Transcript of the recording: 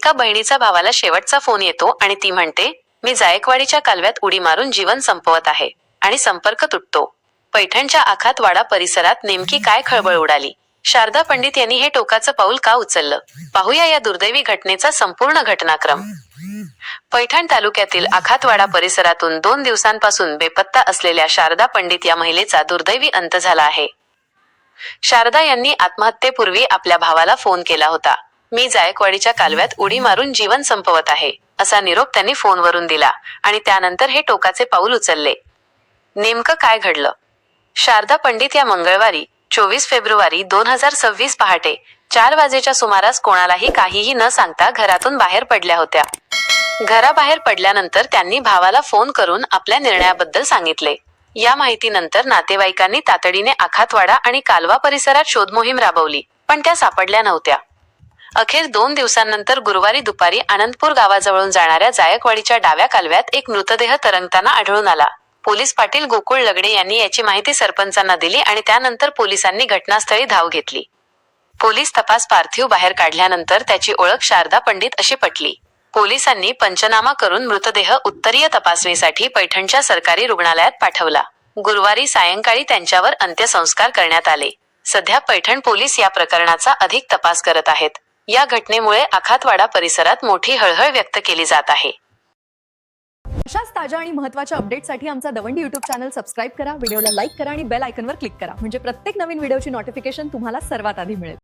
एका बहिणीचा भावाला शेवटचा फोन येतो आणि ती म्हणते, मी जायकवाडीच्या कालव्यात उडी मारून जीवन संपवत आहे. आणि संपर्क तुटतो. पैठणच्या आखातवाडा परिसरात नेमकी काय खळबळ उडाली? शारदा पंडित यांनी हे टोकाचं पाऊल का उचललं? पाहूया या दुर्दैवी घटनेचा संपूर्ण घटनाक्रम. पैठण तालुक्यातील आखातवाडा परिसरातून 2 दिवसांपासून बेपत्ता असलेल्या शारदा पंडित या महिलेचा दुर्दैवी अंत झाला आहे. शारदा यांनी आत्महत्येपूर्वी आपल्या भावाला फोन केला होता. मी जायकवाडीच्या कालव्यात उडी मारून जीवन संपवत आहे, असा निरोप त्यांनी फोनवरून दिला आणि त्यानंतर हे टोकाचे पाऊल उचलले. नेमकं काय घडलं? शारदा पंडित या मंगळवारी 24 फेब्रुवारी 2026 पहाटे 4 वाजेच्या सुमारास कोणालाही काहीही न सांगता घरातून बाहेर पडल्या होत्या. घराबाहेर पडल्यानंतर त्यांनी भावाला फोन करून आपल्या निर्णयाबद्दल सांगितले. या माहितीनंतर नातेवाईकांनी तातडीने आखातवाडा आणि कालवा परिसरात शोधमोहीम राबवली, पण त्या सापडल्या नव्हत्या. अखेर 2 दिवसांनंतर गुरुवारी दुपारी आनंदपूर गावाजवळून जाणाऱ्या जायकवाडीच्या डाव्या कालव्यात एक मृतदेह तरंगताना आढळून आला. पोलीस पाटील गोकुळ लगडे यांनी याची माहिती सरपंचांना दिली आणि त्यानंतर पोलिसांनी घटनास्थळी धाव घेतली. पोलीस तपास पार्थिव बाहेर काढल्यानंतर त्याची ओळख शारदा पंडित अशी पटली. पोलिसांनी पंचनामा करून मृतदेह उत्तरीय तपासणीसाठी पैठणच्या सरकारी रुग्णालयात पाठवला. गुरुवारी सायंकाळी त्यांच्यावर अंत्यसंस्कार करण्यात आले. सध्या पैठण पोलीस या प्रकरणाचा अधिक तपास करत आहेत. या घटनेमुळे आखातवाडा परिसरात मोठी हळहळ व्यक्त केली जात आहे. अशाच ताज्या आणि महत्त्वाच्या अपडेटसाठी आमचा दवंडी यूट्यूब चॅनल सबस्क्राईब करा, व्हिडिओला लाईक करा आणि बेल आयकॉनवर क्लिक करा, म्हणजे प्रत्येक नवीन व्हिडिओची नोटिफिकेशन तुम्हाला सर्वात आधी मिळेल.